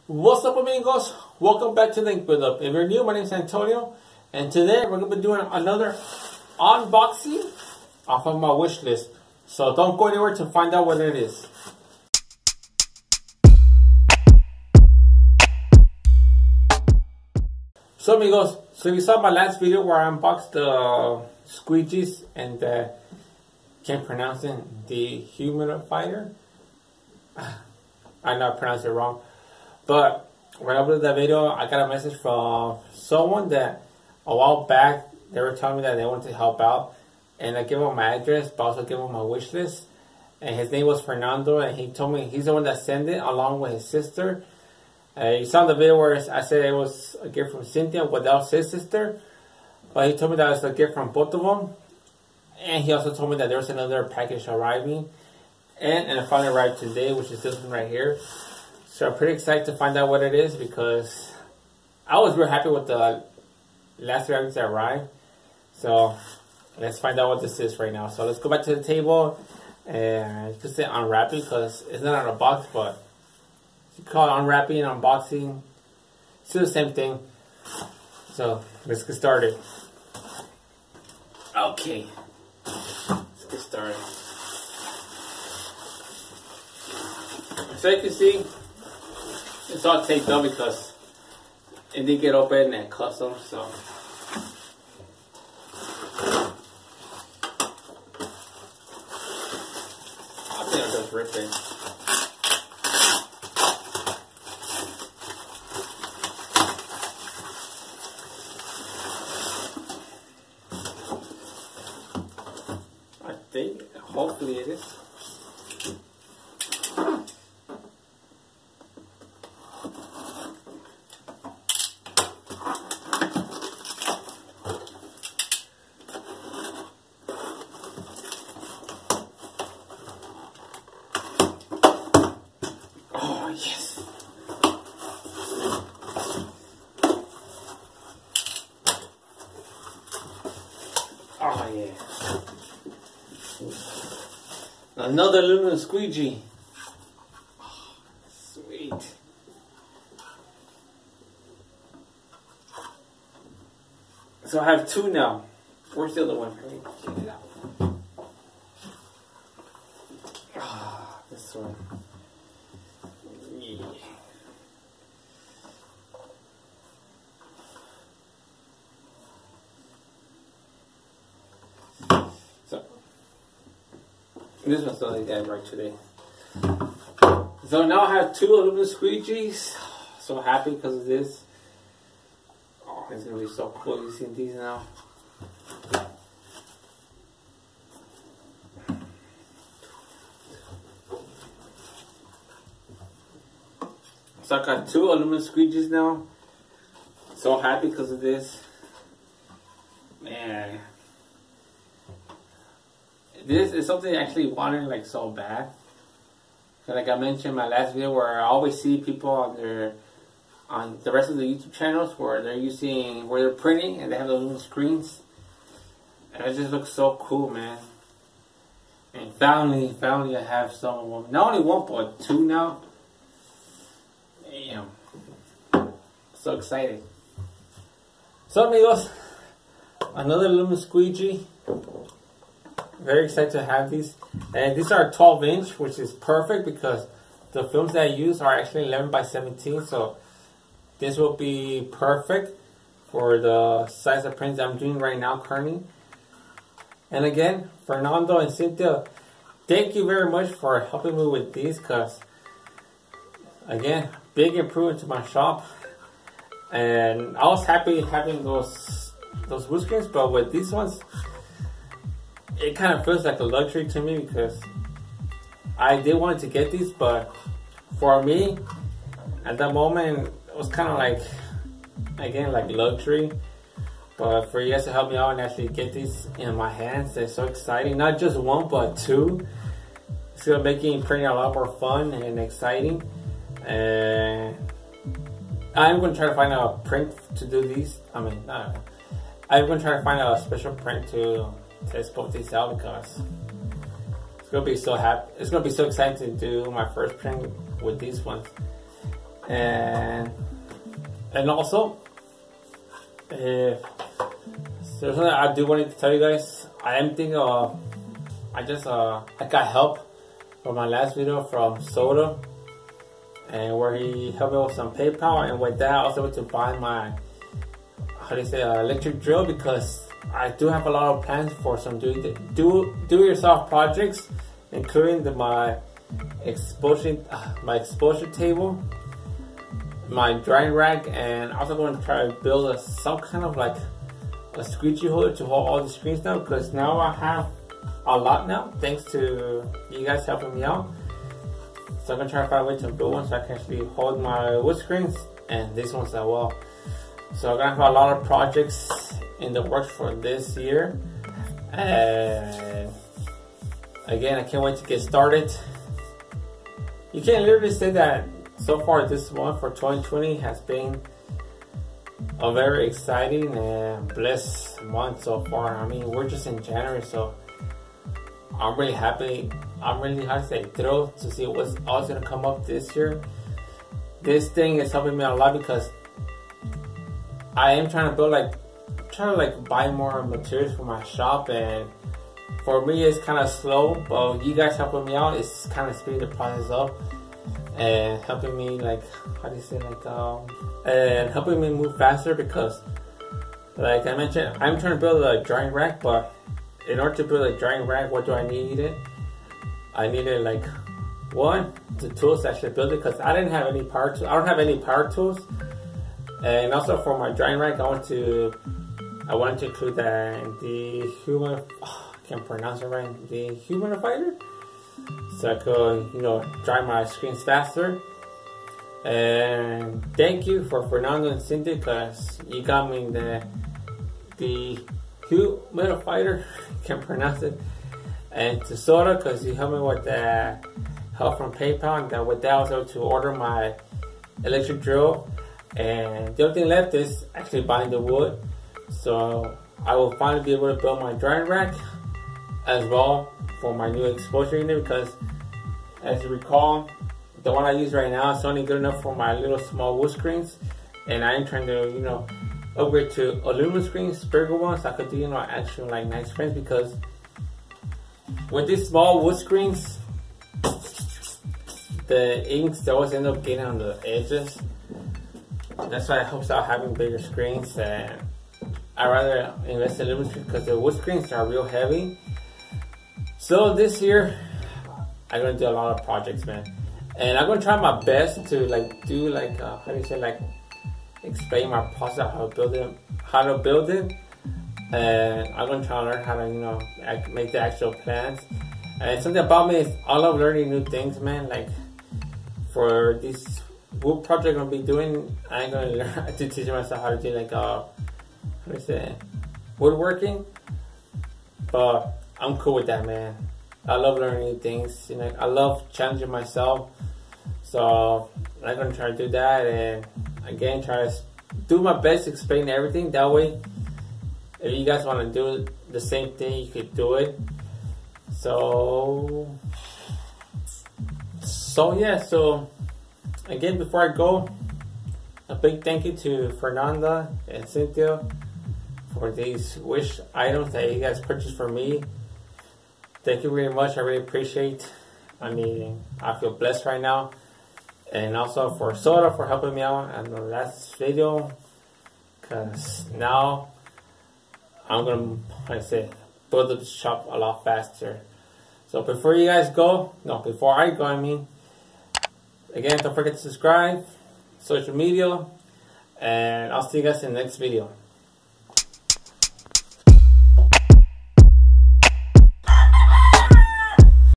What's up, amigos? Welcome back to the Ink GoldUp. If you're new, my name is Antonio, and today we're going to be doing another unboxing off of my wish list. So don't go anywhere to find out what it is. So amigos, so you saw my last video where I unboxed the Squeeges and the, can't pronounce it, Dehumidifier. I know I pronounced it wrong. But when I uploaded that video, I got a message from someone that a while back, they were telling me that they wanted to help out. And I gave them my address, but also gave them my wish list. And his name was Fernando, and he told me he's the one that sent it along with his sister. You saw the video where I said it was a gift from Cynthia without his sister. But he told me that it was a gift from both of them. And he also told me that there was another package arriving. And it finally arrived today, which is this one right here. So I'm pretty excited to find out what it is because I was real happy with the last three items that arrived. So let's find out what this is right now. So let's go back to the table and just say unwrapping because it's not in a box, but you call it unwrapping and unboxing. It's still the same thing. So let's get started. Okay, let's get started. So you can see, it's all taped up because it didn't get open and custom, so. I think I'll just rip it. I think, hopefully it is. Oh yeah. Another little squeegee. Oh, sweet. So I have two now. Where's the other one? Let me get it out. Ah, this one. Yeah. This one's the only guy right today. So now I have two aluminum squeegees. So happy because of this. Oh, it's gonna be so cool using these now. So I got two aluminum squeegees now. So happy because of this. Man. This is something I actually wanted like so bad. Like I mentioned in my last video where I always see people on the rest of the YouTube channels where they're printing and they have the little screens. And it just looks so cool, man. And finally I have some of them. Not only one, but two now. Damn. So excited. So amigos, another little squeegee. Very excited to have these, and these are 12-inch, which is perfect because the films that I use are actually 11 by 17, so this will be perfect for the size of prints I'm doing right now currently. And again, Fernando and Cynthia, thank you very much for helping me with these because again, big improvement to my shop. And I was happy having those wood screens, but with these ones, it kind of feels like a luxury to me because I did want to get these, but for me, at that moment, it was kind of like, again, like luxury. But for you guys to help me out and actually get these in my hands, it's so exciting. Not just one, but two. It's going to make printing a lot more fun and exciting. And I'm going to try to find a print to do these. I'm going to try to find a special print to test both these out because it's gonna be so happy. It's gonna be so exciting to do my first print with these ones. And also, there's something I do want to tell you guys. I am thinking of, I got help from my last video from Soda, and where he helped me with some PayPal, and with that I was able to buy my, electric drill, because I do have a lot of plans for some do-yourself projects, including my exposure table, my drying rack, and I'm also going to try to build some kind of like a squeegee holder to hold all the screens now, because now I have a lot now, thanks to you guys helping me out. So I'm gonna try to find a way to build one so I can actually hold my wood screens and these ones as well. So I'm gonna have a lot of projects in the works for this year, and again, I can't wait to get started. You can literally say that so far this month for 2020 has been a very exciting and blessed month so far. I mean, we're just in January, so I'm really happy. I'm really, thrilled to see what's all gonna come up this year. This thing is helping me out a lot because I am trying to build buy more materials for my shop, and for me it's kind of slow, but you guys helping me out is kind of speeding the process up and helping me and helping me move faster, because like I mentioned, I'm trying to build a drying rack, but in order to build a drying rack, what do I need? I needed the tools to actually build it, because I didn't have any power tools. I don't have any power tools. And also for my drying rack, I wanted to include the dehumidifier, so I could dry my screens faster. And thank you for Fernando and Cindy, because you got me the dehumidifier, can't pronounce it, and to Soda, because you helped me with the help from PayPal, and then with that I was able to order my electric drill. And the only thing left is actually buying the wood, so I will finally be able to build my drying rack as well for my new exposure unit, because as you recall, the one I use right now is only good enough for my little small wood screens, and I am trying to upgrade to aluminum screens, bigger ones, so I could do actual nice screens, because with these small wood screens, the inks always end up getting on the edges. That's why I hope start having bigger screens, and I rather invest in aluminum screens because the wood screens are real heavy. So this year I'm gonna do a lot of projects, man, and I'm gonna try my best to explain my process, how to build it, and I'm gonna try to learn how to make the actual plans. And something about me is I love learning new things, man. Like for this wood project I'm gonna be doing, I'm gonna learn to teach myself how to do woodworking. But I'm cool with that, man. I love learning new things. I love challenging myself. So I'm gonna try to do that, and again try to do my best to explain everything. That way, if you guys want to do the same thing, you could do it. So yeah. So again, before I go, a big thank you to Fernanda and Cynthia for these wish items that you guys purchased for me. Thank you very much. I really appreciate. I feel blessed right now. And also for Soda for helping me out on the last video, because now I'm gonna build up the shop a lot faster. So before I go, again, don't forget to subscribe, social media, and I'll see you guys in the next video.